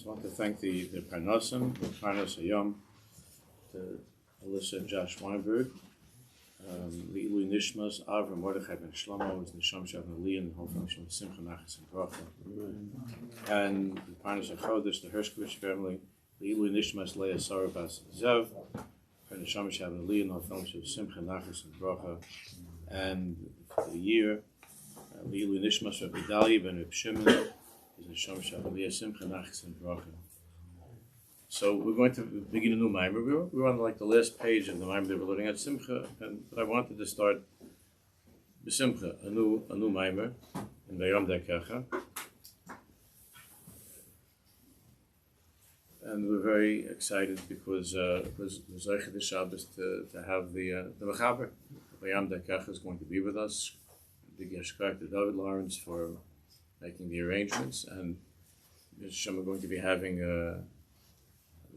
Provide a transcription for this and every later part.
I want to thank the Parnasim, the Parnas Hayom, the Alyssa and Josh Weinberg, the Ilui Nishmas, Avram Mordechai ben Shlomo, is Nisham Shav Nali, and the whole function of Simcha, Nachas, and Bracha. And the Parnas Achodesh, the Hershkovich family, the Ilui Nishmas, Leah Sarabas Zev, for Nisham Shav Nali, and the whole function of Simcha, Nachas, and Bracha. And for the year, the Ilui Nishmas, Rabbi Dalia ben Reb Shimon, is Nisham Shav Nali, Simcha, Nachas, and Bracha. So we're going to begin a new Maimer. We're on like the last page of the Maimer that we're learning at Simcha, but I wanted to start with Simcha, a new Maimer in Darkecha. And we're very excited because it was Zeicha the Shabbos to have the Mechaber. Darkecha is going to be with us. The Yeshkar to David Lawrence for making the arrangements, and we're going to be having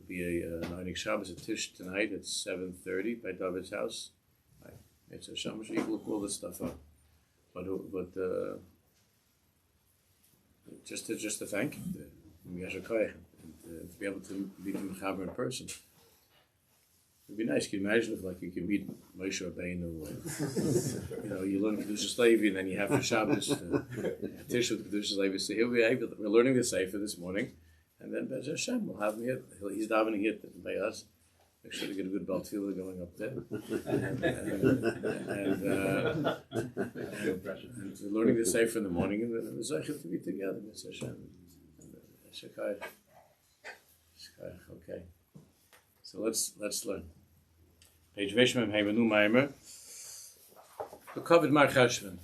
be a Nighting Shabbos at Tish tonight at 7:30 by David's house. It's a Shabbos. You can look all this stuff up, but just to thank him, and to be able to meet the Mechaber in person. It'd be nice. Can you imagine if like you could meet Moshe Rabbeinu? You learn Kedushas Levi, and then you have the Shabbos Tish with Kedushas Levi. So here we're learning the Sefer this morning. And then Bez Hashem will have him here. He's davening here by us. Make sure to get a good belt feeler going up there. And we're learning the Sefer in the morning, and the Zeicha to be together. Bez Hashem. Shekai. Okay. So let's learn. Page Veshmem Heimenu Maimer. The covered Marcheshvan.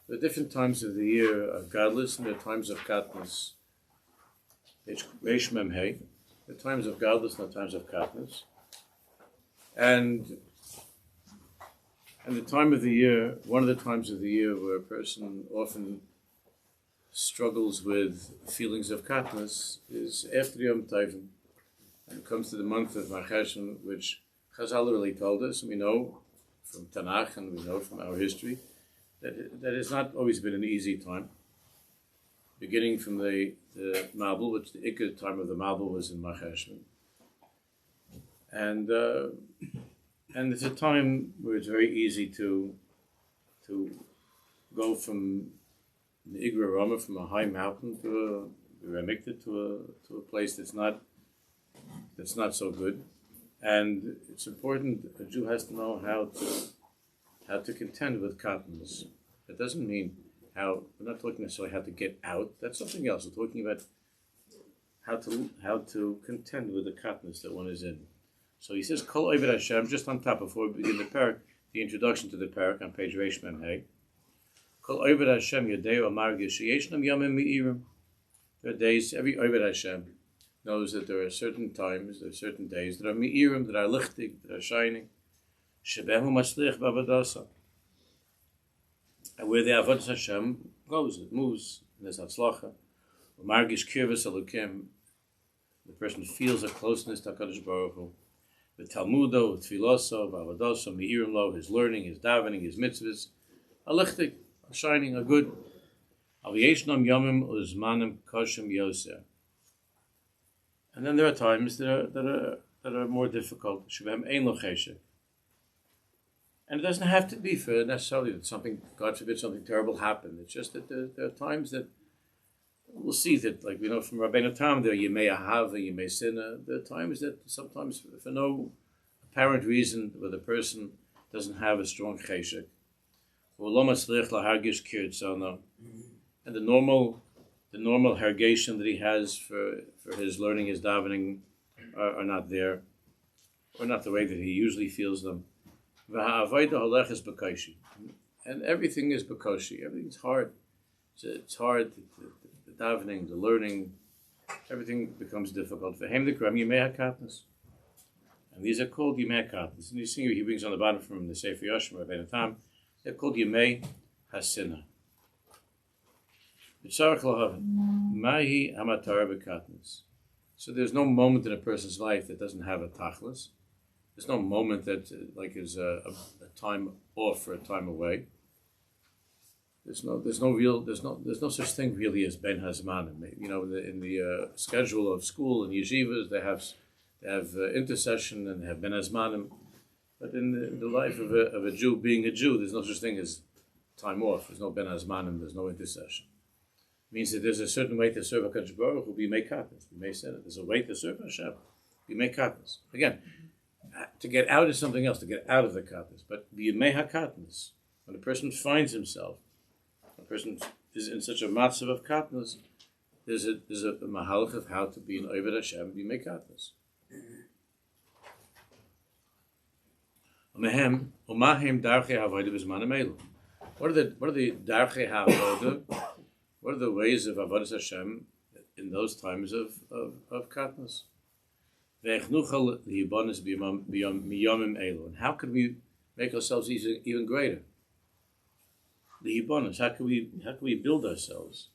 There are different times of the year of godless, and there are times of Katnus. Page Veshmem Hey. There are times of godless and there are times of Katnus. And the time of the year, one of the times of the year where a person often struggles with feelings of Katnus is after Yom Tovim. And it comes to the month of Marcheshvan, which Chazal really told us, and we know from Tanakh and we know from our history, that it's not always been an easy time. Beginning from the Mabul, which the Ikka time of the Mabul was in Marcheshvan. And it's a time where it's very easy to go from the Igra Rama, from a high mountain to a place that's not so good. And it's important, a Jew has to know how to contend with Katnus. That doesn't mean we're not talking necessarily how to get out, that's something else. We're talking about how to contend with the Katnus that one is in. So he says, Kol Oived Hashem, just on top, before we begin the introduction to the parak on page Reish Mem Hey. Kol Oived Hashem Yodeu Amar Yeshnam Yamim Me'irim. There are days, every Oived Hashem knows that there are certain times, there are certain days that are Me'irim, that are lichtig, that are shining. Shebehu Maslich B'Avodah. And where the Avodah Hashem goes, it moves, and there's Hatzlacha. Margish Kirvus Elokim, the person feels a closeness to HaKadosh Baruch Hu. The Talmudo, Tfiloso, B'Avodah, Me'irim Lo, his learning, his davening, his mitzvahs, a lichtig, a shining, a good. Al Yeshnam Yomim Uzmanim Koshim Yoseh. And then there are times that are more difficult. Shebem Ein Lo Cheshek. And it doesn't have to be for necessarily that something, God forbid, something terrible happened. It's just that there are times that we'll see that, like we know from Rabbeinu Tam, there are Yimei Ahava, Yimei Sinna. There are times that sometimes, for no apparent reason, where the person doesn't have a strong cheshek. And the normal hergation that he has for his learning, his davening, are not there, or not the way that he usually feels them. And everything is bakoshi. Everything's hard. It's hard. The davening, the learning, everything becomes difficult. Yimei Katnus. And these are called Yimei Katnus. And you see, he brings on the bottom from the Sefer Yoshim, Rabbeinu Tam. They're called Yimei Hasina. Mahi Hamatara B'Katnus. So there's no moment in a person's life that doesn't have a tachlis. There's no moment that is a time off or a time away. there's no such thing really as ben hazmanim. You know, in the schedule of school and yeshivas, they have intercession and they have ben hazmanim. But in the life of a Jew, being a Jew, there's no such thing as time off. There's no ben hazmanim. There's no intercession. It means that there's a certain way to serve HaKadosh Baruch Hu. Yimei Katnus. Yimei said it. There's a way to serve Hashem. Yimei Katnus. Again, to get out is something else. To get out of the Katnus, but the Yimei Katnus, when a person finds himself, a person is in such a matzav of Katnus, there's a mahalach of how to be an Oved Hashem. Yimei Katnus. What are the Darkei Avodah? What are the ways of Avodah Hashem in those times of Katnus? And how can we make ourselves even greater? The Hibonus, how can we build ourselves?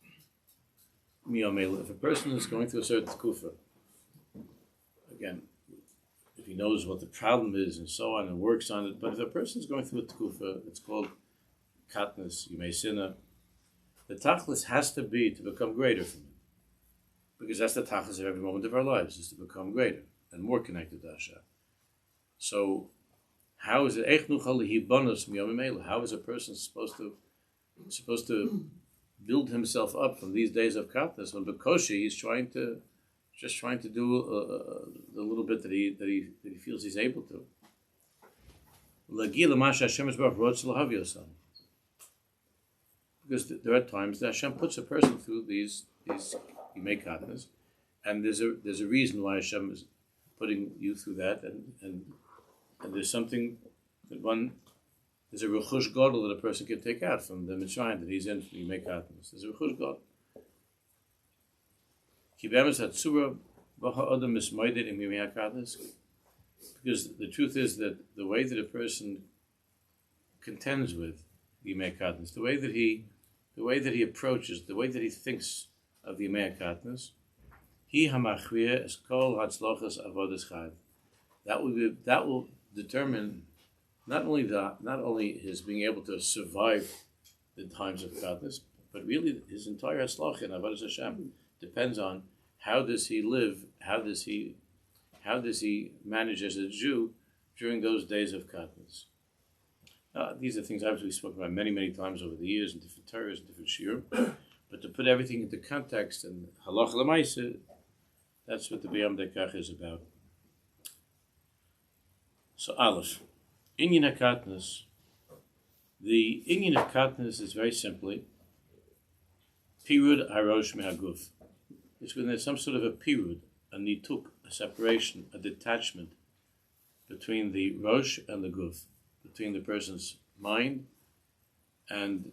If a person is going through a certain tkufa, again, if he knows what the problem is and so on and works on it, but if a person is going through a tkufa, it's called Katnus, Yimei Sinna, the tachlis has to be to become greater from it. Because that's the tachlis of every moment of our lives, is to become greater and more connected to Hashem. So, how is it? How is a person supposed to build himself up from these days of Katnus when Bekoshi he's trying to do the little bit that he feels he's able to. Because there are times that Hashem puts a person through these Yimei Katnus, and there's a reason why Hashem is putting you through that, and there's something that there's a rechush gadol that a person can take out from the Mitzrayim that he's in for Yimei Katnus. There's a rechush gadol. Because the truth is that the way that a person contends with Yimei Katnus, the way that he approaches, the way that he thinks of the Yimei Katnus, he hamachriya es kol hatzlochas avodas chayv. That will determine not only his being able to survive the times of Katnus, but really his entire hatzlocha in avodas Hashem depends on how does he live, how does he manage as a Jew during those days of Katnus. These are things obviously we've spoken about many, many times over the years in different Torahs, and different shiur. But to put everything into context and halach l'maisa, that's what the Darkecha is about. So Aleph, Inyan HaKatnus. The Inyan of Katnus is very simply pirud harosh mehaguf. It's when there's some sort of a pirud, a nituk, a separation, a detachment between the rosh and the guf, between the person's mind and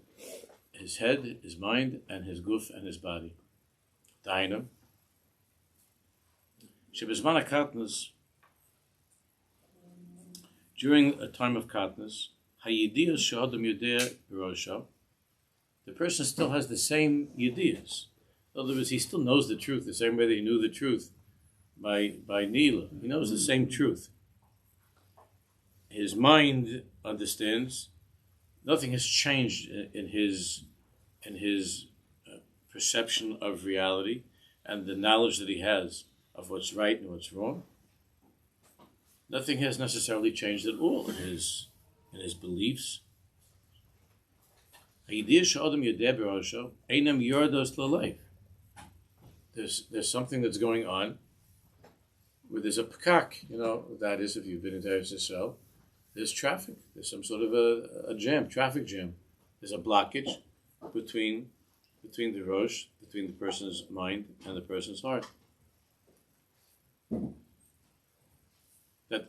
his head, his mind, and his guf and his body. Daina. Shebizman HaKatnus, during a time of Katnus, hayidiyas she'adam yodea b'rosho, the person still has the same yidiyas. In other words, he still knows the truth the same way that he knew the truth by Nila. He knows the same truth. His mind understands. Nothing has changed in his perception of reality and the knowledge that he has of what's right and what's wrong. Nothing has necessarily changed at all in his beliefs. There's something that's going on where there's a pekak, that is, if you've been into Eretz Yisrael, there's traffic. There's some sort of a jam, traffic jam. There's a blockage between the rosh, between the person's mind and the person's heart. What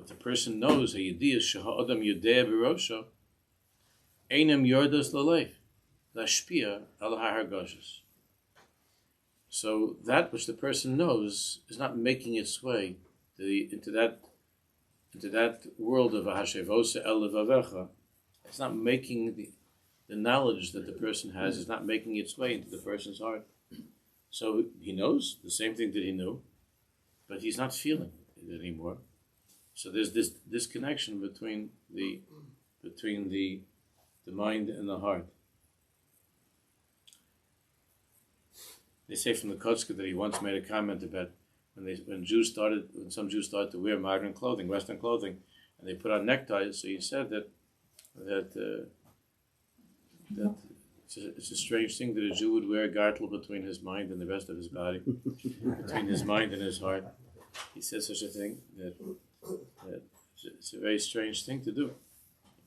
the person knows, so that which the person knows is not making its way into that world of Hashevose el levavecha. It's not making the knowledge that the person has is not making its way into the person's heart. So he knows the same thing that he knew, but he's not feeling it anymore. So there's this disconnection between the the mind and the heart. They say from the Kotzker that he once made a comment about when some Jews started to wear modern clothing, Western clothing, and they put on neckties. So he said that it's a strange thing that a Jew would wear a gartel between his mind and the rest of his body, between his mind and his heart. He said such a thing that it's a very strange thing to do.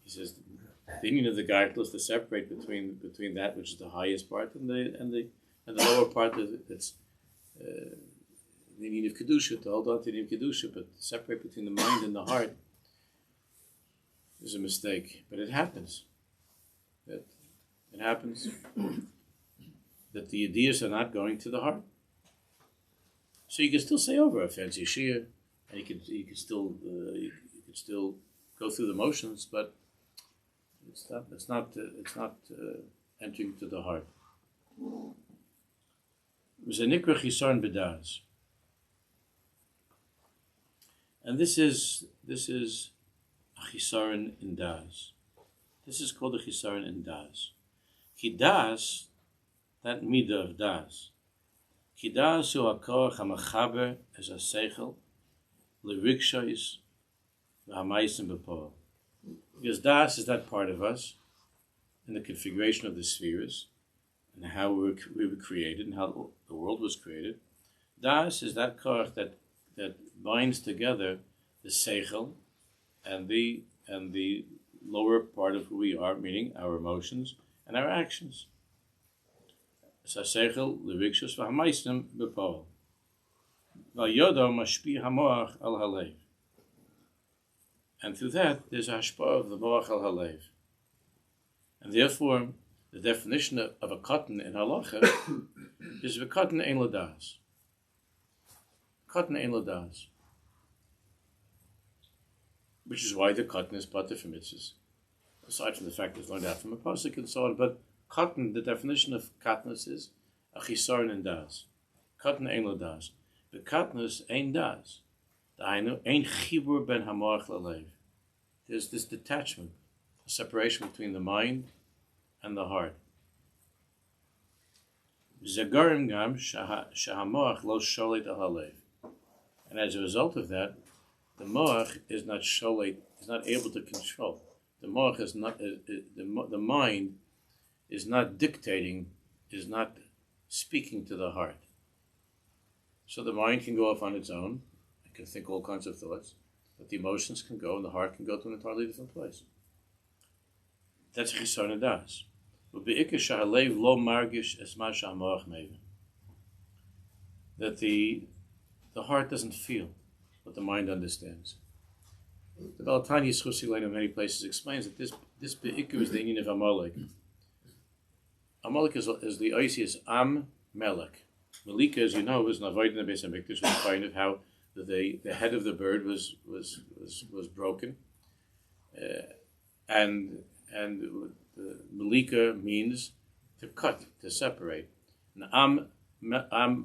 He says the meaning of the gartel is to separate between that which is the highest part and the lower part that's the need of kedusha, to hold on to the need of kedusha, but to separate between the mind and the heart is a mistake. But it happens. It happens that the ideas are not going to the heart. So you can still say over a fancy shir, and you could still go through the motions, but it's not entering to the heart. Zenikra chisaron b'das, and this is a chisaron in das. This is called a chisaron in das. Ki das, that midah of das. Ki das hu hakoach hamachaber es haseichel l'rikshos v'hamaisim b'poel. Because das is that part of us in the configuration of the spheres and how we were created and how the world was created. Das is that koach that binds together the seichel and the lower part of who we are, meaning our emotions and our actions. Seichel l'rikshos v'hamaisim b'poel. V'yodo mashpi hamoach al halev. And through that, there's a hashpah of the moach al halev. And therefore, the definition of a cotton in halacha is a cotton ein ladas. Cotton ein ladas. Which is why the cotton is butter for mitzvahs. Aside from the fact that it's learned out from a pasuk and so on, but cotton, the definition of katnus is a chisaron in das. Cotton ein ladas. But katnus ein das. Ein chibur ben hamoach lalev. There's this detachment, a separation between the mind and the heart. Zegarim gam shahamoach lo sholet al halev. And as a result of that, the moach is not sholet, is not able to control. The moach is not, the mind is not dictating, is not speaking to the heart. So the mind can go off on its own, it can think all kinds of thoughts, but the emotions can go and the heart can go to an entirely different place. That's chisaron das. That the heart doesn't feel what the mind understands. The Baal Tanya Schusi in many places explains that this be'ikr is the union of Amalek. Amalek is the Oisius Am Melech. Malika, as you know, was an avodah in the Beis Hamikdash. We find of how the head of the bird was broken, and the Malika means to cut, to separate. And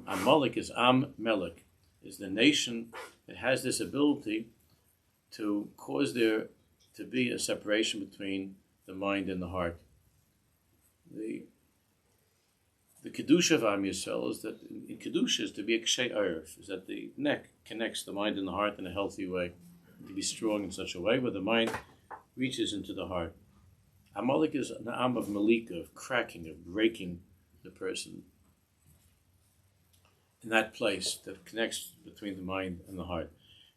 Amalek is Am Melech, is the nation that has this ability to cause there to be a separation between the mind and the heart. The Kedusha of Am Yisrael is that in Kedusha is to be a Kshay Erev, is that the neck connects the mind and the heart in a healthy way, to be strong in such a way where the mind reaches into the heart. Amalek is an Am of Malika, of cracking, of breaking the person in that place that connects between the mind and the heart.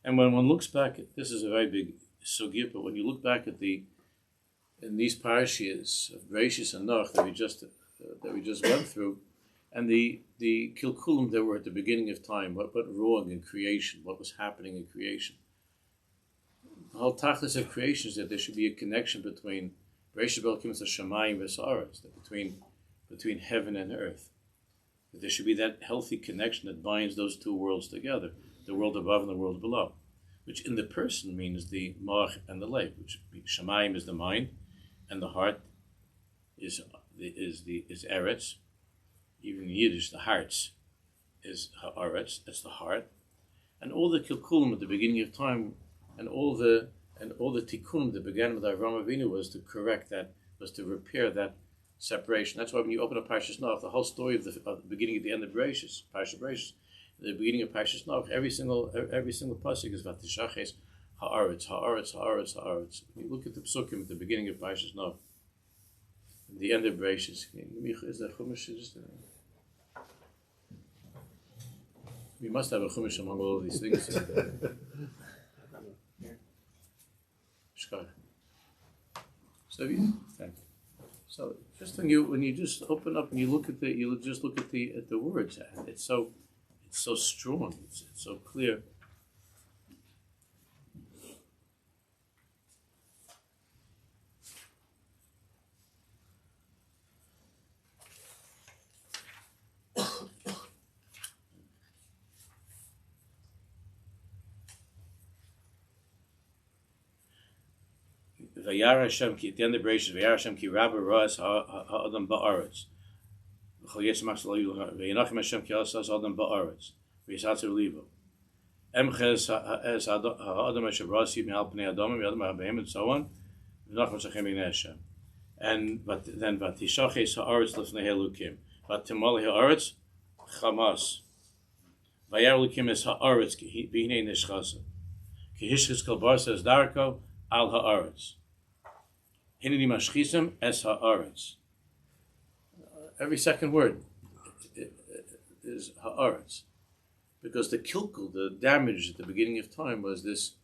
And when one looks back at, this is a very big sugya, but when you look back at in these parashiyas of Bereishis and Noach that we just went through, and the kilkulim that were at the beginning of time, what went wrong in creation, what was happening in creation. The whole tachlis of creation is that there should be a connection between Bereishis B'Elokim Shamayim v'Sa'aretz, that between heaven and earth. That there should be that healthy connection that binds those two worlds together, the world above and the world below, which in the person means the moach and the lev, which Shamayim is the mind, and the heart is eretz. Even in Yiddish, the hearts is haaretz. That's the heart, and all the kilkulim at the beginning of time, and all the tikkunim that began with Avraham Avinu was to correct that was to repair that separation. That's why when you open up Parshas Noach, the whole story of the beginning at the end of Parshas Bereshis, the beginning of Parshas Noach, every single pasuk is Vatishaches haaretz, haaretz, haaretz, haaretz. When you look at the psukim at the beginning of Parshas Noach, at the end of Bereshis, is that chumash? We must have a chumash among all of these things. So just when you just open up and you look at the words, it's so strong, it's so clear. Vayar Hashem ki at the end of Bereshis, Vayar Hashem ki rabba ras ha'adam ba'aretz. V'chol yitzmach v'yinachim Hashem ki asas ha'adam ba'aretz. V'yisatzer libo. Emches ha'adam Hashem rasi mi'al pnei adamim v'adam ha'behem and so on. V'nachim zachem b'nei Hashem. And then v'tishaches ha'aretz l'fnei Elukim. V'timali ha'aretz chamas. Vayar Elukim es ha'aretz ki b'hinei nishchasa. Ki hishchis kol bar says darko al ha'aretz. Hineni mashchisem es ha'aretz. Every second word is ha'aretz, because the kilkul, the damage at the beginning of time, was this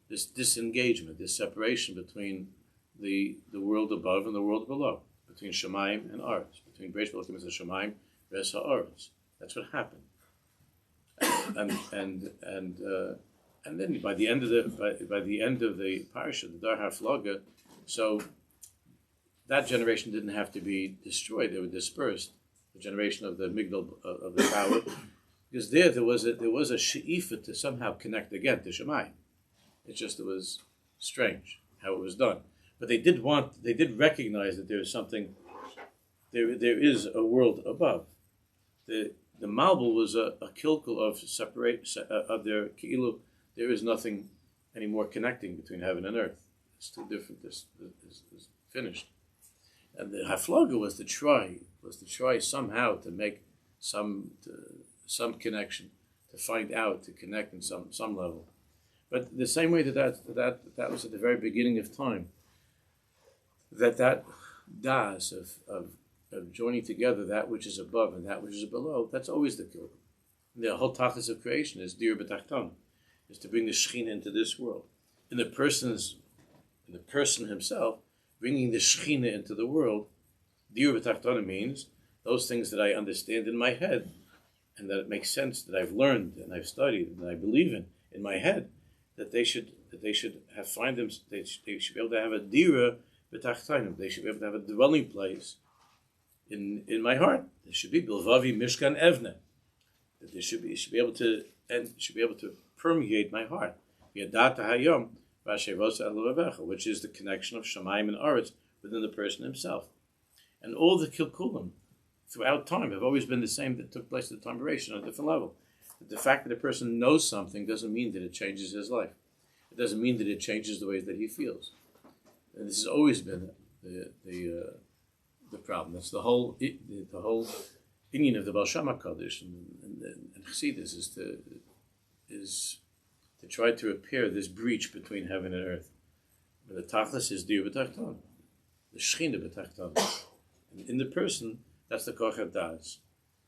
disengagement, this separation between the world above and the world below, between Shemayim and Aretz, between Bereish Elokim and Shemayim ves ha'aretz. That's what happened, and then by the end of the parsha, the Dar HaFlaga, so that generation didn't have to be destroyed; they were dispersed. The generation of the Migdal of the power, because there was a she'ifa to somehow connect again to Shemayim. It was strange how it was done, but they did recognize that there is something. There is a world above. The Malbul was a kilkul of separate of their ki'ilu. There is nothing anymore connecting between heaven and earth. It's too different. This is finished. And the Haflaga was to try somehow to make some connection, to find out, to connect in some level. But the same way that was at the very beginning of time, that das of joining together that which is above and that which is below, that's always the kilkum. The whole tachlis of creation is dir b'tachton, is to bring the Shekhinah into this world. In the person himself, bringing the Shekhinah into the world, dir b'tachtana means those things that I understand in my head, and that it makes sense, that I've learned and I've studied and I believe in my head, that they should they should be able to have a dira b'tachtana. They should be able to have a dwelling place in my heart. There should be bilvavi mishkan evne. That they should be able to permeate my heart. Yadata hayom v'asherosa elavecha, which is the connection of Shemayim and Aretz within the person himself. And all the kilkulim throughout time have always been the same that took place at the time of Bereshit on a different level. But the fact that a person knows something doesn't mean that it changes his life. It doesn't mean that it changes the ways that he feels. And this has always been the problem. That's the whole inyan of the Baal Shem HaKadosh and Chassidus is to try to repair this breach between heaven and earth. But the tachlis is dir b'tachton, the Shekhinah b'tachton. And in the person, that's the koch das.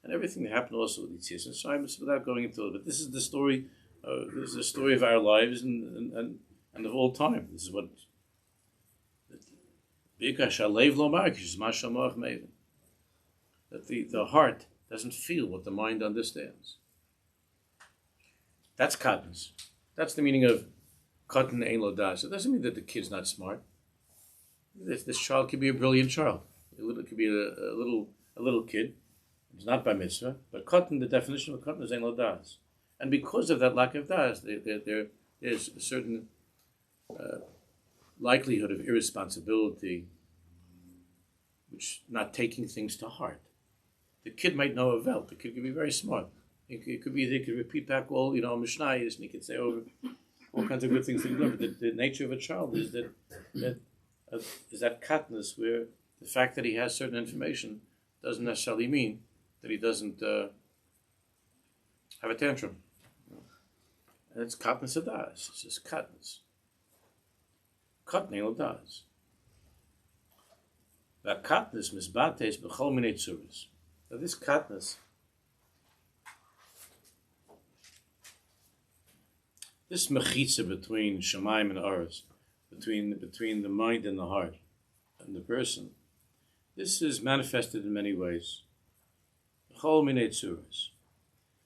And everything that happened also with Yitzias and Shaimus, without going into it. But this is the story. This is the story of our lives and of all time. This is what that the heart doesn't feel what the mind understands. That's Katnus. That's the meaning of Katan Ein Lo Das. It doesn't mean that the kid's not smart. This child could be a brilliant child. It could be a little kid. It's not by mitzvah, but Katan, the definition of Katan is Ein Lo Das. And because of that lack of Das, there's a certain likelihood of irresponsibility, which not taking things to heart. The kid might know a Welt. The kid could be very smart. It could be they could repeat back all Mishnayos, and he could say over all kinds of good things that he learned. But the nature of a child is that Katnus, where the fact that he has certain information doesn't necessarily mean that he doesn't have a tantrum. And it's Katnus Adas. It's just Katnus. Katnei Adas. That Katnus misbates b'chol minei tzuras. Now this Katnus, this mechitza between Shemaim and Aretz, between the mind and the heart and the person, this is manifested in many ways. B'chol minei tzuras.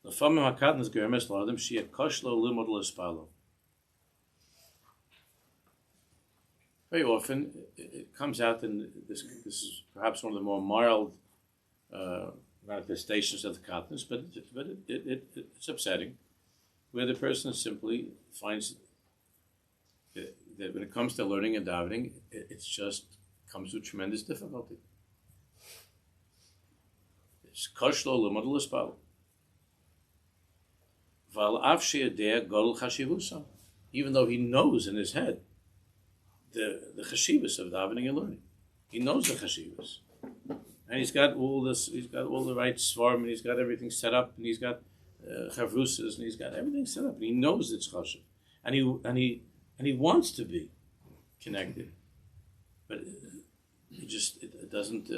L'famim hakatnus geremes l'adam she'yeh koshlo limod l'espalo. Very often, it comes out in this is perhaps one of the more mild manifestations of the katnus, but it's upsetting, where the person simply finds that when it comes to learning and davening, it's just comes with tremendous difficulty. It's koshlo limod l'espalo. Even though he knows in his head the chashivas of davening and learning, he knows the chashivas, and he's got all this. He's got all the right svarm, and he's got everything set up, and he's got chavrusas, and he's got everything set up, and he knows it's chashiv, and he wants to be connected, but it doesn't.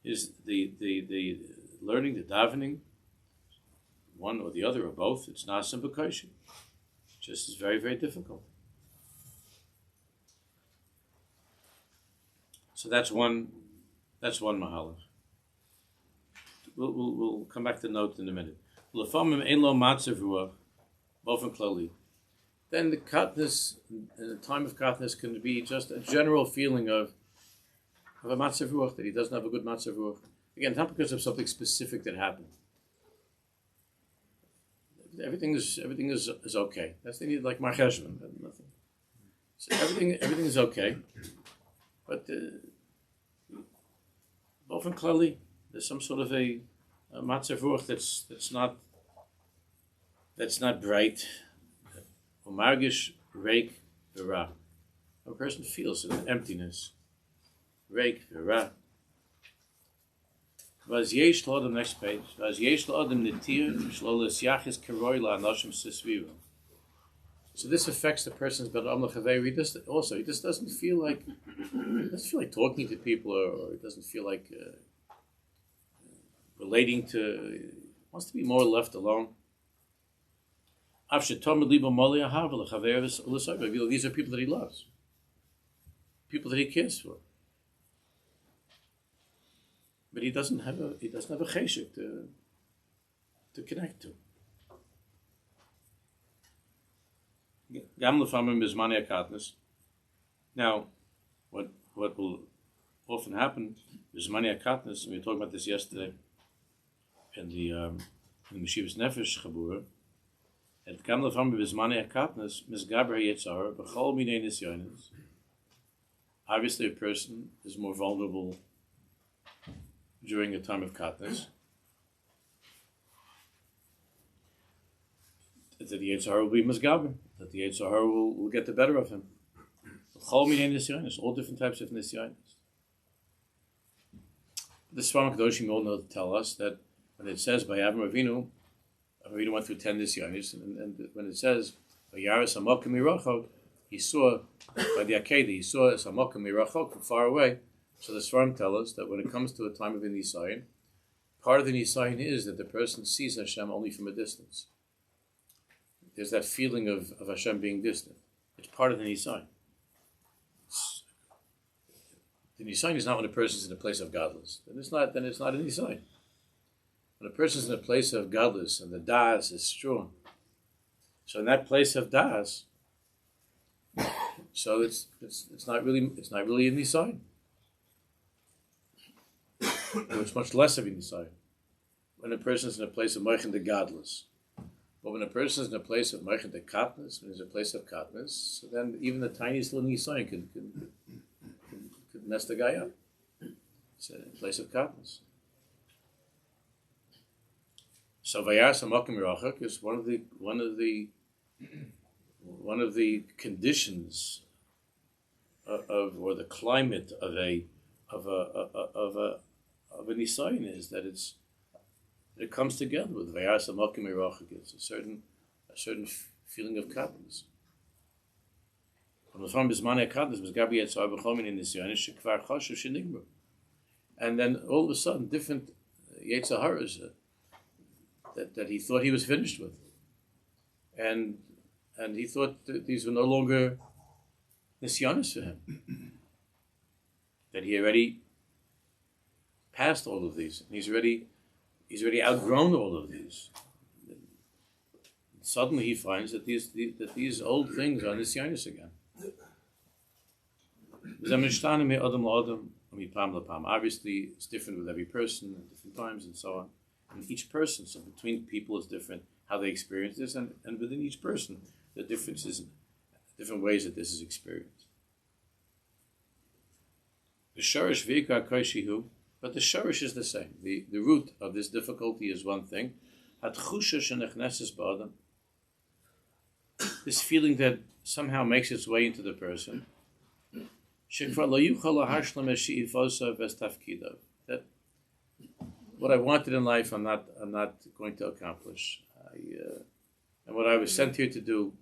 Is the learning, the davening, one or the other or both? It's nasim b'kosher. Just is very, very difficult. So that's one mahalach. We'll come back to the note in a minute. Then the katnus, in the time of katnus, can be just a general feeling of a matzav ruach, that he doesn't have a good matzav ruach. Again, not because of something specific that happened. Everything is okay. That's the need, like Marcheshvan. Nothing. So everything is okay, but often clearly there's some sort of a matzav ruach that's not bright. Margish reik v'ra. A person feels an emptiness. Reik v'ra. Vaz yesh l'odem, next page. Vaz yesh l'odem netir shlo l'syachis keroi la'anoshim sisviva. So this affects the person's bedam l'chavei. He just doesn't feel like talking to people, or he doesn't feel like relating to. He wants to be more left alone. These are people that he loves, people that he cares for, but he doesn't have a cheshek to connect to. Now, what will often happen is Yimei Katnus, and we were talking about this yesterday in the Meshivas Nefesh Chabura. Et kam lefam b'zmanei hakatnus misgaber yitzhar b'chol minei nisyonos. Obviously, a person is more vulnerable during a time of katnus. That the yitzhar will be misgaber. That the yitzhar will get the better of him. B'chol minei nisyonos, all different types of nisyonos. The Sfarim Kedoshim all know to tell us that when it says by Avram Avinu, we went through 10 nisyonos, and when it says "Vayaras Hamokim Mirachok," he saw by the Akedah, he saw Hamokim Mirachok from far away. So the Sfarim tell us that when it comes to a time of the nisayon, part of the nisayon is that the person sees Hashem only from a distance. There's that feeling of Hashem being distant. It's part of the nisayon. The nisayon is not when a person's in a place of godless. Then it's not a nisayon. When a person's in a place of godless and the das is strong, so in that place of das, so it's not really in the sign. It's much less of in the sign. When a person's in a place of Maimer the godless, but when a person's in a place of Maimer the Katnus, when there's a place of Katnus, so then even the tiniest little nisayon could mess the guy up. It's a place of Katnus. So Vayas Hamokim Mirachok is one of the conditions or the climate of a nisayon is that it comes together with vayas amokim irachik. It's a certain feeling of katnus. And then all of a sudden, different Yetzaharas that he thought he was finished with, and he thought that these were no longer nisyanis for him. That he already passed all of these, and he's already outgrown all of these. Suddenly, he finds that these old things are nisyanis again. Obviously, it's different with every person at different times and so on. And each person, so between people is different, how they experience this, and within each person, the differences, different ways that this is experienced. The shorish v'ikar koishihu, but the shorish is the same. The root of this difficulty is one thing. This feeling that somehow makes its way into the person. That what I wanted in life, I'm not going to accomplish. And what I was sent here to do,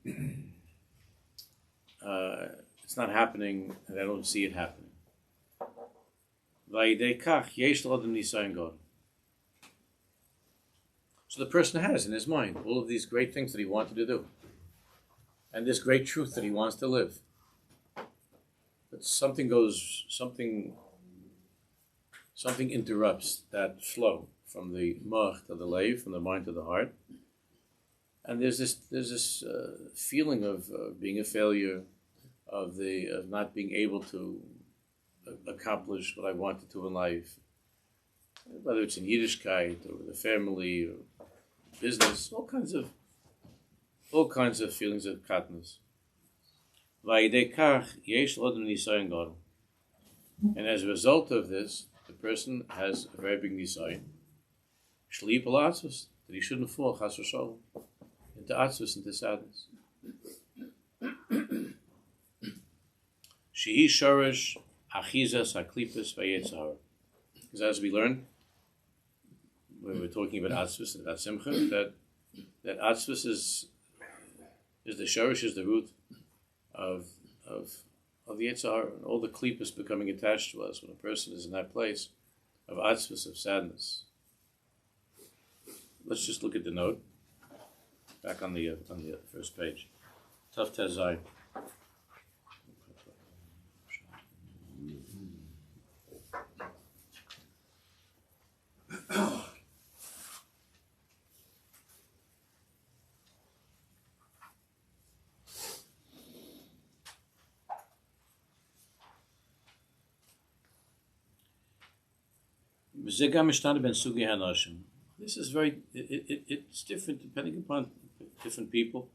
it's not happening, and I don't see it happening. So the person has in his mind all of these great things that he wanted to do, and this great truth that he wants to live. But something interrupts that flow from the mach to the leiv, from the mind to the heart, and there's this feeling of being a failure, of not being able to accomplish what I wanted to in life, whether it's in Yiddishkeit or the family or business, all kinds of feelings of katnus. And as a result of this, the person has a very big nisayon, that he shouldn't fall chas v'sholom into atzvus, into sadness. Shehi shorish achizas haklipus v'yetzahara. Because as we learned when we're talking about atzvus and about simcha, that atzvus is the shorish, is the root of the Yetzirah, and all the klipus becoming attached to us when a person is in that place of atzvus, of sadness. Let's just look at the note back on the first page. Tav Tezai. This is it's different depending upon different people.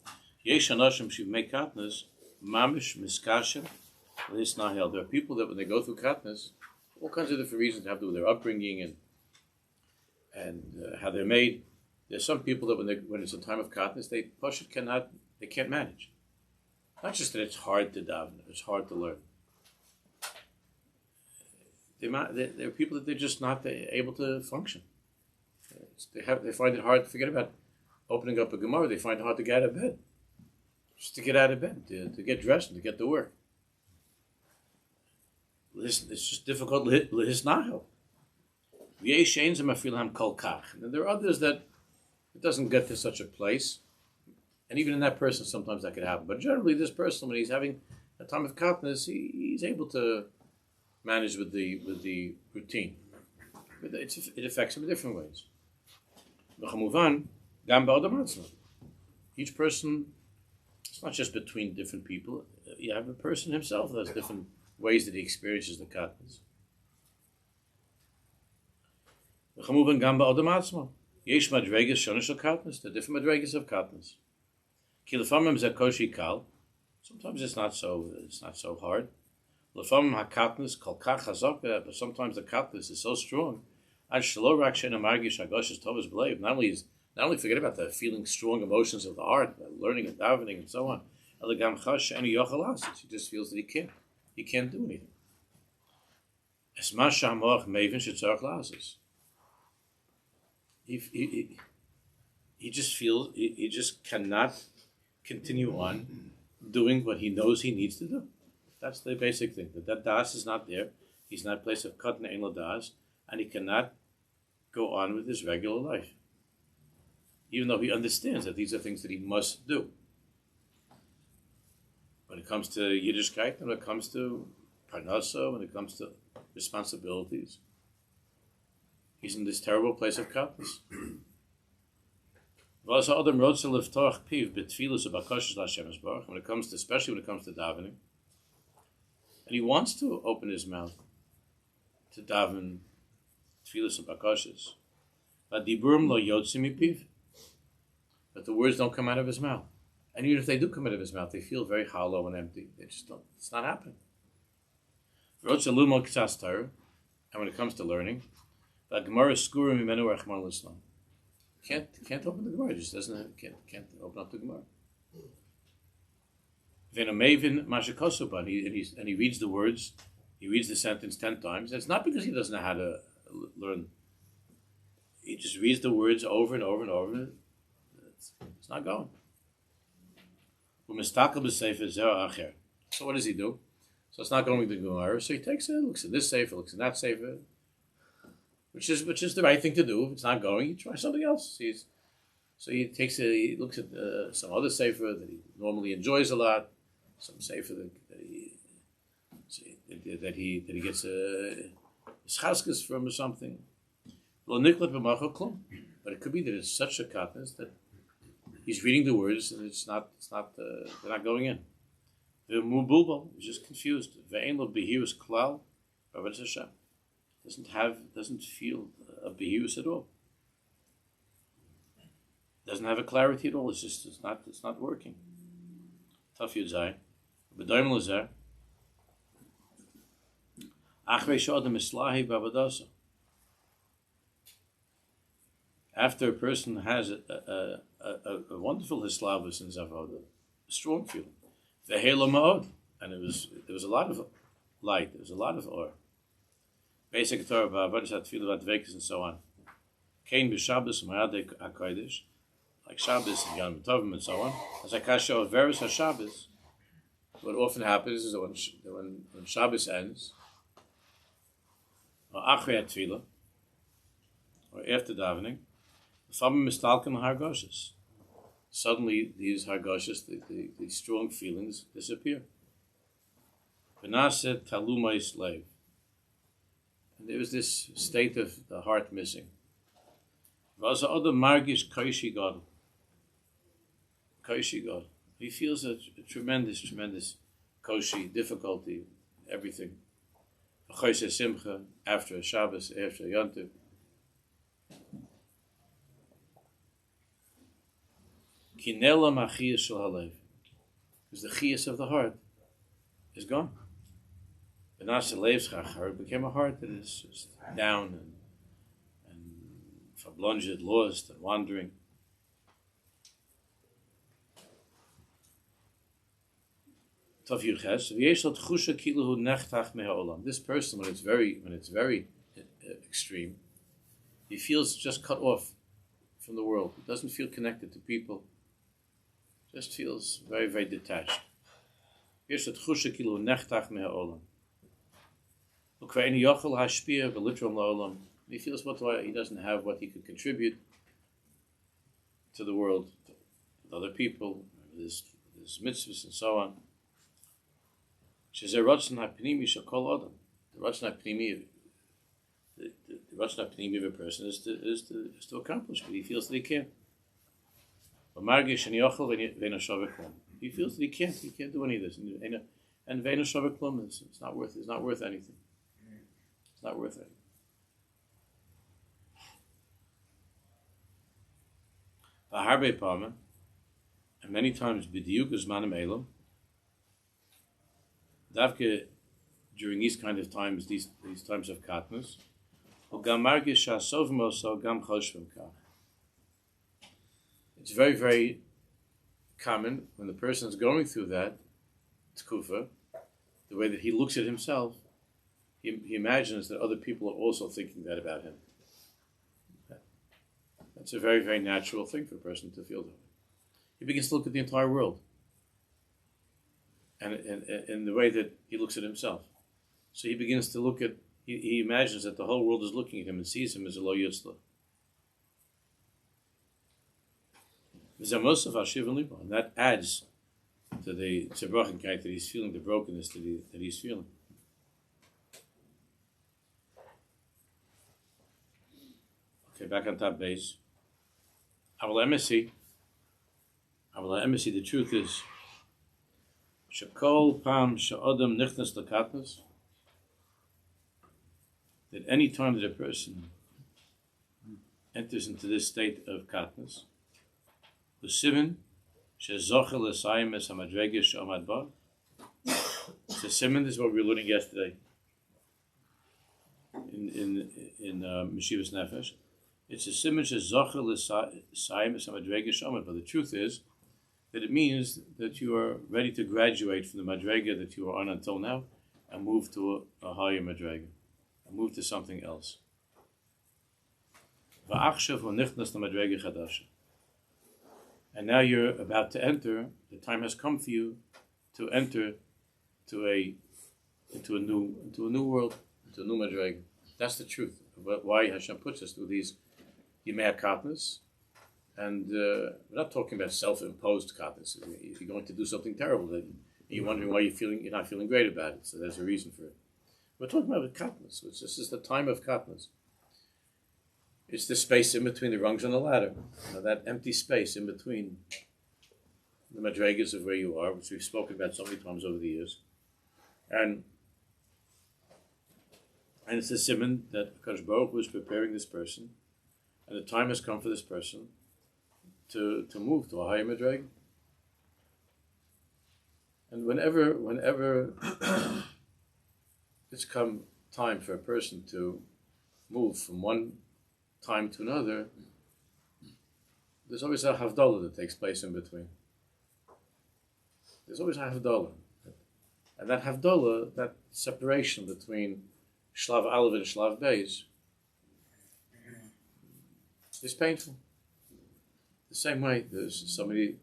Yimei Katnus, mamish miskashem. There are people that when they go through katnus, all kinds of different reasons have to do with their upbringing and how they're made. There's some people that when it's a time of katnus, they can't manage. Not just that it's hard to daven, it's hard to learn. There are people that they're just not able to function. They find it hard to forget about opening up a Gemara. They find it hard to get out of bed. Just to get out of bed, to get dressed and to get to work. It's just difficult. And there are others that it doesn't get to such a place. And even in that person, sometimes that could happen. But generally, this person, when he's having a time of katnus, he's able to manage with the routine. But it affects him in different ways. Each person, it's not just between different people. You have a person himself that has different ways that he experiences the katnus. Yesh Madregos shona shel katnus, the different Madregos of katnus. Sometimes it's not so hard. But sometimes the katnus is so strong. Not only forget about the feeling strong emotions of the heart, learning and davening and so on. He just feels that he can't. he can't do anything. Es mash hamach mevin shetzarach lasos. He just feels he just cannot continue on doing what he knows he needs to do. That's the basic thing. That das is not there. He's not a place of katan ein das, and he cannot go on with his regular life, even though he understands that these are things that he must do. When it comes to Yiddishkeit, when it comes to parnasa, when it comes to responsibilities, he's in this terrible place of katnus. When it comes to, especially when it comes to davening, and he wants to open his mouth to daven tefillas and bakashas, but the words don't come out of his mouth. And even if they do come out of his mouth, they feel very hollow and empty. They just don't, it's not happening. And when it comes to learning, can't open the Gemara. Just doesn't can't open up the Gemara. And he reads the words. He reads the sentence 10 times. And it's not because he doesn't know how to learn. He just reads the words over and over and over. It's not going. So what does he do? So it's not going with the Gemara. So he takes it, looks at this sefer, looks at that sefer, which is the right thing to do. If it's not going, you try something else. So he takes it. He looks at some other sefer that he normally enjoys a lot, some sefer that he gets a schaskas from or something. But it could be that it's such a katnus that he's reading the words and they're not going in. The mubulbal is just confused. Ve'enlo behirus klal, Avodah Hashem doesn't feel a behirus at all. Doesn't have a clarity at all. It's not working. Tough yudzai. B'doim lezer. Achrei she'adam islahi b'avodasa. After a person has a wonderful hislavus in Avodah, a strong feeling, v'hela ma'od, and there was a lot of light, there was a lot of or. Basic Torah, Avodah, Tefillah, Madregos, and so on. Kain b'Shabbos, Ma'adei HaKodesh, like Shabbos and Yom Tovim, and so on. As I kasha Veris HaShabbos, what often happens is that when Shabbos ends, or Achrei Tefillah, or after davening, suddenly these hargoshas, the strong feelings, disappear. And there was this state of the heart missing. He feels a tremendous koshi, difficulty, everything. Simcha, after a Shabbos, after a Yontif. Because the chiyas of the heart is gone. It became a heart that is just down and verblunged, lost and wandering. This person, when it's very extreme, he feels just cut off from the world. He doesn't feel connected to people. Just feels very, very detached. He feels he doesn't have what he could contribute to the world, to other people, his mitzvahs and so on. The Ratzon HaPnimi of a person is to accomplish, but he feels that he can't. He feels that he can't do any of this, and ve'ena shaveh klum is not worth anything. It's not worth it. And many times b'diuk zmanim elam, davke during these kind of times, these times of katnus, it's very, very common when the person is going through that tkufa, the way that he looks at himself, he imagines that other people are also thinking that about him. That's a very, very natural thing for a person to feel that way. He begins to look at the entire world, and in the way that he looks at himself. So he begins to look at, he imagines that the whole world is looking at him and sees him as a lo yitzla. And that adds to the tzibrochenkite that he's feeling, the brokenness that he's feeling. Okay, back on top base. Avodah emissy, the truth is, shekol pam she'odam nichnas lekatnus, that any time that a person enters into this state of katnus, the siman shezocher l'sayim es hamadregos she'omad ba. The siman is what we were learning yesterday in Meshivas Nefesh. It's a siman shezocher l'sayim es hamadregos she'omad ba. The truth is that it means that you are ready to graduate from the madrega that you were on until now and move to a higher madrega, and move to something else. And now you're about to enter, the time has come for you to enter into a new world, into a new madrega. That's the truth about why Hashem puts us through these Yimei Katnus. And we're not talking about self-imposed katnus. If you're going to do something terrible, then you're wondering why you're not feeling great about it. So there's a reason for it. We're talking about katnus. This is the time of katnus. It's the space in between the rungs on the ladder. That empty space in between the madregas of where you are, which we've spoken about so many times over the years. And it's a siman that Kadosh Baruch Hu is preparing this person, and the time has come for this person to move to a higher madrega. And whenever it's come time for a person to move from one time to another, there's always a havdalah that takes place in between. There's always a havdalah. And that havdalah, that separation between Shlav Aleph and Shlav Beis, is painful. The same way, there's somebody,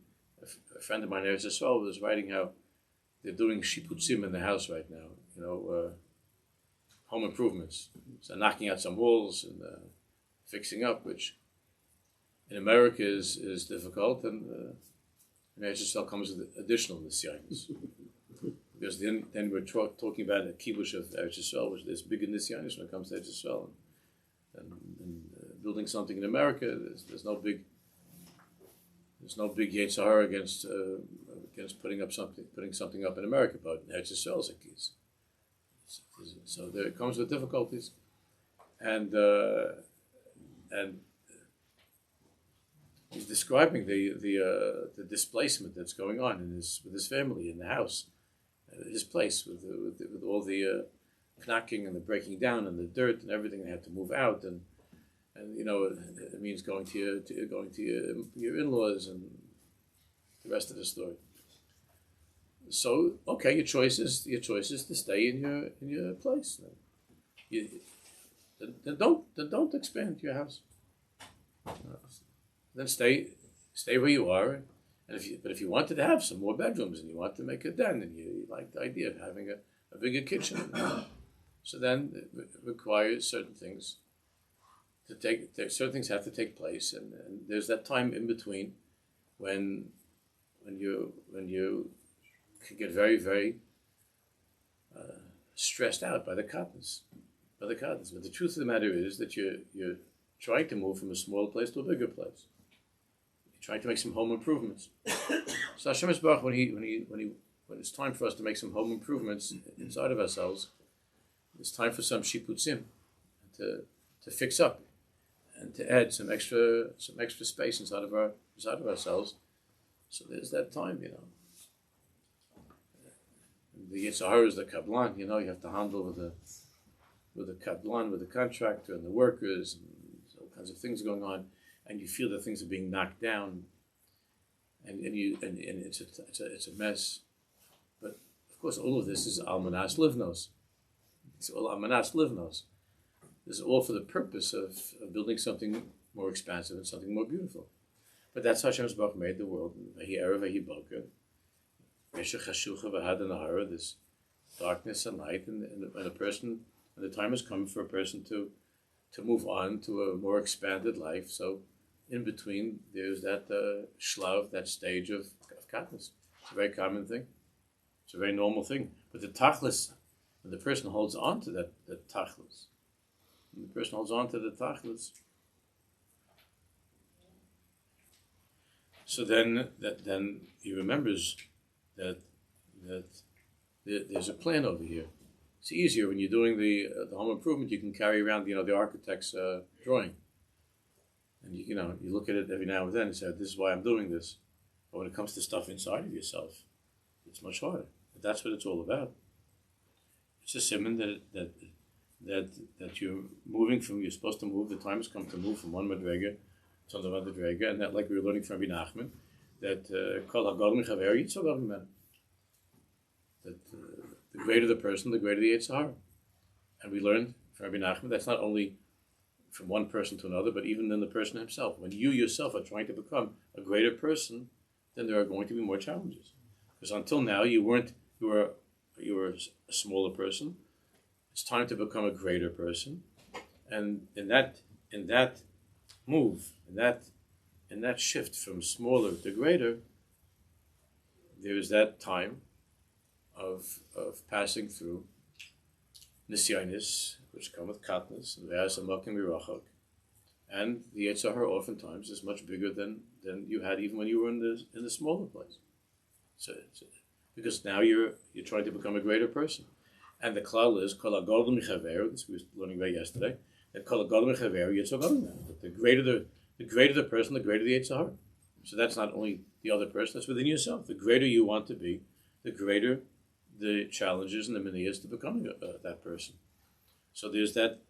a friend of mine, Eretz Yisrael, was writing how they're doing shiputzim in the house right now, home improvements. So knocking out some walls and fixing up, which in America is difficult, and in Eretz Yisrael comes with additional nisyanis. Because then we're talking about a kibush of Eretz Yisrael, which there's bigger nisyanis when it comes to Eretz Yisrael. And building something in America, there's no big Yetzirah against putting something up in America, but Eretz Yisrael is a case. So there it comes with difficulties, and he's describing the displacement that's going on with his family in the house, his place with all the knocking and the breaking down and the dirt and everything. They have to move out, and it means going to your in-laws and the rest of the story. So okay, your choice is to stay in your place. Then don't expand your house. Then stay where you are. And if you wanted to have some more bedrooms and you want to make a den and you like the idea of having a bigger kitchen, so then it requires certain things. Certain things have to take place, and there's that time in between when you can get very, very stressed out by the katnus. But the truth of the matter is that you're trying to move from a smaller place to a bigger place. You're trying to make some home improvements. So Hashem Yisbarach, when it's time for us to make some home improvements inside of ourselves, it's time for some shiputzim to fix up and to add some extra space inside of ourselves. So there's that time, The Yitzhahara is the kablan, you have to handle with the kablan, with the contractor and the workers, and all kinds of things going on, and you feel that things are being knocked down, and it's a mess. But of Of course, all of this is almanas livnos. It's all almanas livnos. This is all for the purpose of building something more expansive and something more beautiful. But that's how Hashem's Baruch made the world. Vahi erev, vahi boker. Meshech hashucha v'had nahara. This darkness and light, and a person. And the time has come for a person to move on to a more expanded life. So, in between, there's that shlav, that stage of katnus. It's a very common thing. It's a very normal thing. But the tachlis, when the person holds on to that tachlis, when the person holds on to the tachlis, so then he remembers that there's a plan over here. It's easier when you're doing the home improvement. You can carry around the architect's drawing, and you look at it every now and then and say, "This is why I'm doing this." But when it comes to stuff inside of yourself, it's much harder. But that's what it's all about. It's a simon that you're moving from. You're supposed to move. The time has come to move from one madrega to another madrega, and that, like we were learning from Rabbi Nachman, that kol hagadol michaver yitzor gadol mimenu. That the greater the person, the greater the Yetzer Hara. And we learned from Rabbi Nachman that's not only from one person to another, but even in the person himself. When you yourself are trying to become a greater person, then there are going to be more challenges. Because until now you were a smaller person. It's time to become a greater person, and in that move, in that shift from smaller to greater, there is that time of passing through nisyanis, which come with katnus, and ve'as amakim mirachak, and the Yetzer Hara oftentimes is much bigger than you had even when you were in the smaller place. So because now you're trying to become a greater person, and the klal is kol hagadol michaver. This we were learning about yesterday. That kol hagadol michaver yitzor gadol mimenu. That the greater the person, the greater the Yetzer Hara. So that's not only the other person; that's within yourself. The greater you want to be, the greater the challenges and the manias to becoming that person. So there's that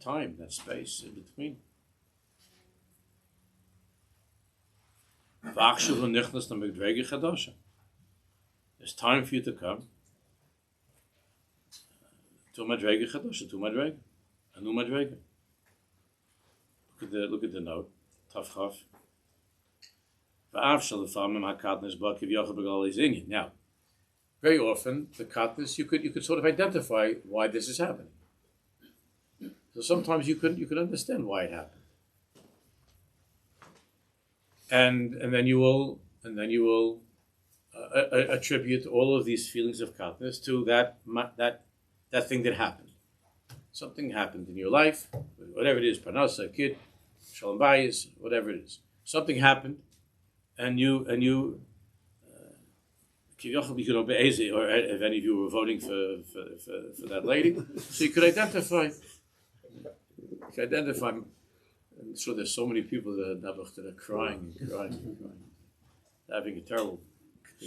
time, that space in between. There's time for you to come to a madrega chadasha, to a new madrega. Look at the note. Taf chaf. Now, very often the katnus you could sort of identify why this is happening. So sometimes you could understand why it happened, and then you will attribute all of these feelings of katnus to that thing that happened. Something happened in your life, whatever it is, parnasa, kid, shalom bayis, whatever it is. Something happened, and you. Or if any of you were voting for that lady, so you could identify. I'm sure there's so many people that are crying, they're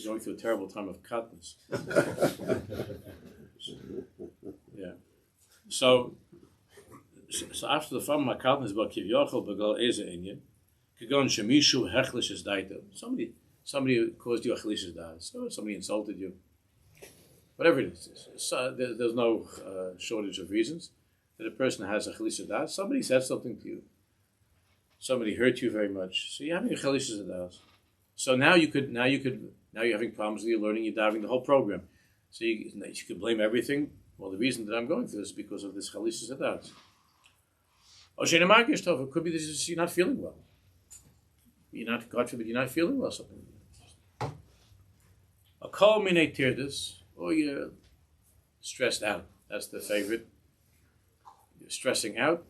going through a terrible time of katnus. Yeah. So after the fam katnus about kivyochel begal eze inyan, kagon shemishu hechlish is daita. Somebody caused you a chalishes das, or somebody insulted you. Whatever it is, there's no shortage of reasons that a person has a chalishes das. Somebody said something to you. Somebody hurt you very much. So you're having a chalishes das. So now you're having problems with your learning. You're davening the whole program. So you could blame everything. Well, the reason that I'm going through this is because of this chalishes das. It could be that you're not feeling well. God forbid, you're not feeling well. Something. A kol minei tirdas, or you're stressed out. That's the favorite. You're stressing out.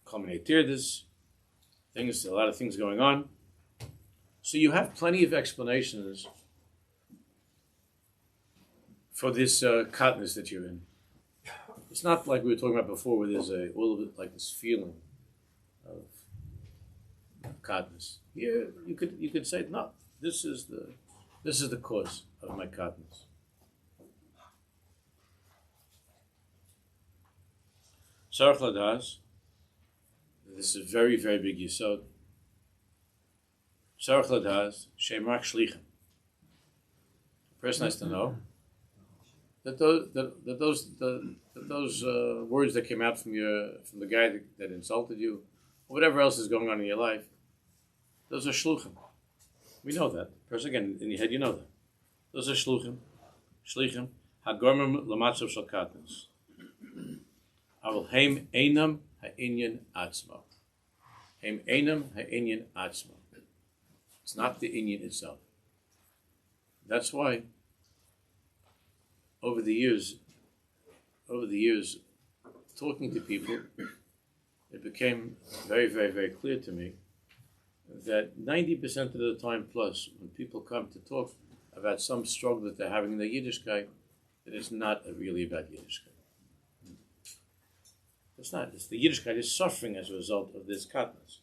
Kol minei tirdas. A lot of things going on. So you have plenty of explanations for this katnus that you're in. It's not like we were talking about before, where there's all of it like this feeling of katnus. Here you could say, no, this is the cause of my katnus. Tzarich ladas. This is a very, very big yisod. Tzarich ladas she'em rak shlichim. A person has to know that those words that came out from the guy that insulted you, or whatever else is going on in your life, those are shluchim. We know that. First, again, in your head, you know that. Those are shluchim. Shlichim. Hagormim lamatzav shel katnus. Aval heim einam ha'inyan atzma. Heim einam ha'inyan atzma. It's not the inyan itself. That's why, over the years, talking to people, it became very, very, very clear to me that 90% of the time plus, when people come to talk about some struggle that they're having in their Yiddishkeit, it is not really about Yiddishkeit. It's not. It's the Yiddishkeit is suffering as a result of this katnus.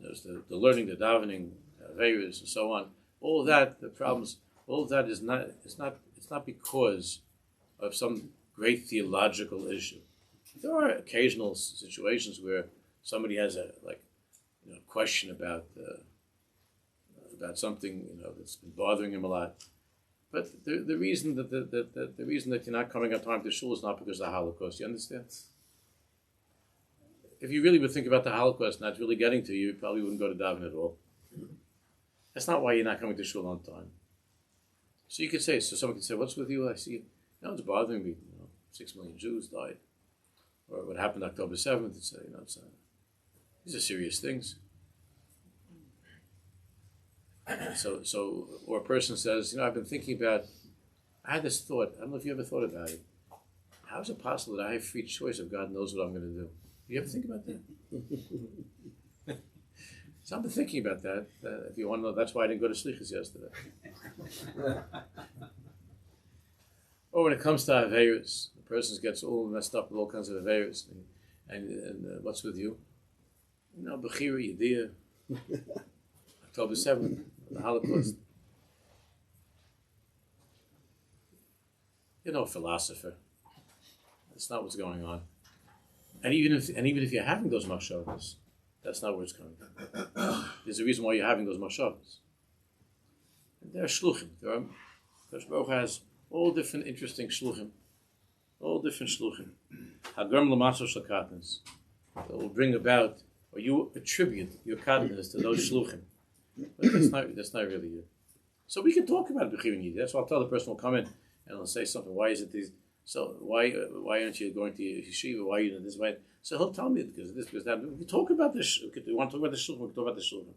There's the learning, the davening, Avodah, and so on. All that, the problems, all of that is not. It's not because of some great theological issue. There are occasional situations where somebody has a question about something that's been bothering him a lot. But the reason that the reason that you're not coming on time to shul is not because of the Holocaust. You understand? If you really would think about the Holocaust and that's really getting to you, you probably wouldn't go to daven at all. That's not why you're not coming to shul on time. So you could say, someone could say, "What's with you?" I see, it's bothering me. 6 million Jews died, or what happened October 7th. It's these are serious things. So, or a person says, I've been thinking about. I had this thought. I don't know if you ever thought about it. How is it possible that I have free choice if God knows what I'm going to do? You ever think about that? So I've been thinking about that. If you want to know, that's why I didn't go to Slichas yesterday. Or when it comes to Averos, the person gets all messed up with all kinds of Averos. And what's with you? Bechira, Yediyah, October 7th, the Holocaust. You're no philosopher. That's not what's going on. And even if you're having those machshavas, that's not where it's coming from. There's a reason why you're having those machshavas. There are shluchim. Baruch has all different interesting shluchim. All different shluchim. Hagam l'matzah shel katnus. That will bring about, or you attribute your katnus to those shluchim. But that's not really it. So we can talk about Bechir and Yid. That's why I'll tell the person will come in and they'll say something. Why is it these? So why aren't you going to yeshiva? Why are you in this way? So he'll tell me because of this, because that. We can talk about this. We want to talk about the shluchim. We can talk about the shluchim.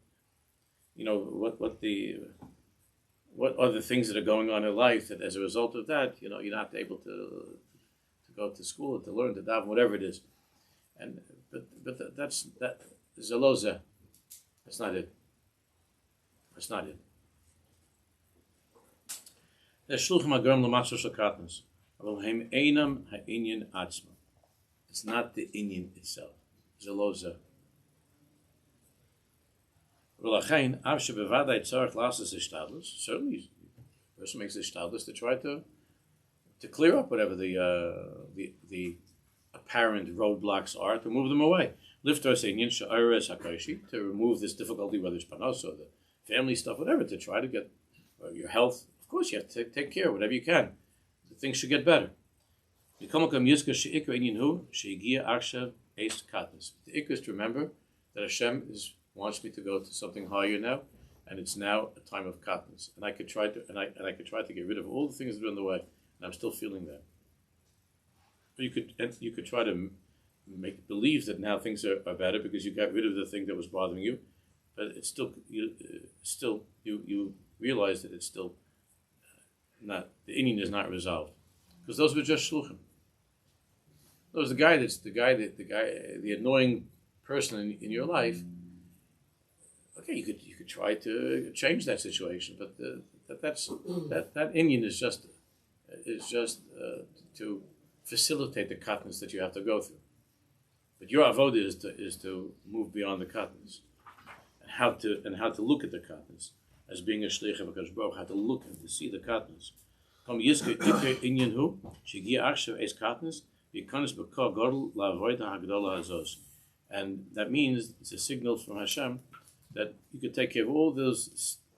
What are the things that are going on in life that, as a result of that, you're not able to go to school, to learn, to daven, whatever it is. And but that's zeloza. That's not it. That's not it. The shluchim hagam l'matzah shel katnus. Einam ha'inyan atzma. It's not the inyan itself. Zeloza. V'lachein av shebevadai tzarich lasas ishtadlus. Certainly, the person makes ishtadlus to try to clear up whatever the apparent roadblocks are, to move them away. Liftos inyan she'ares hakashi, to remove this difficulty, whether it's panos or the family stuff, whatever, to try to get your health. Of course, you have to take care, whatever you can. Things should get better. The ikr is to remember that Hashem wants me to go to something higher now, and it's now a time of katnus. And I could try to get rid of all the things that are in the way, and I'm still feeling that. But you could try to make believe that now things are better because you got rid of the thing that was bothering you, but it's still you realize that it's still not, the inyan is not resolved, because those were just shluchim. Those the annoying person in your life. Okay, you could try to change that situation, but that inyan is just to facilitate the katnus that you have to go through. But your avodah is to move beyond the katnus, and how to look at the katnus as being a shlich of HaKadosh Baruch, how to look and to see the katnus. Come yizke ikre inyan hu shegi akshav es katnus v'yikanis b'kol gadol la'avodah hagdola hazos, and that means it's a signal from Hashem that you could take care of all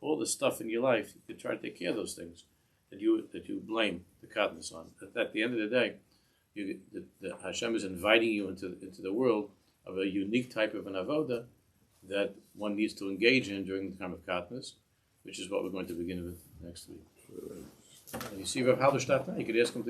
all the stuff in your life, you could try to take care of those things that you blame the Katnus on. At the end of the day, the Hashem is inviting you into the world of a unique type of an avodah that one needs to engage in during the time of Katnus, which is what we're going to begin with next week. You see Rav Halderstadt now? You could ask him to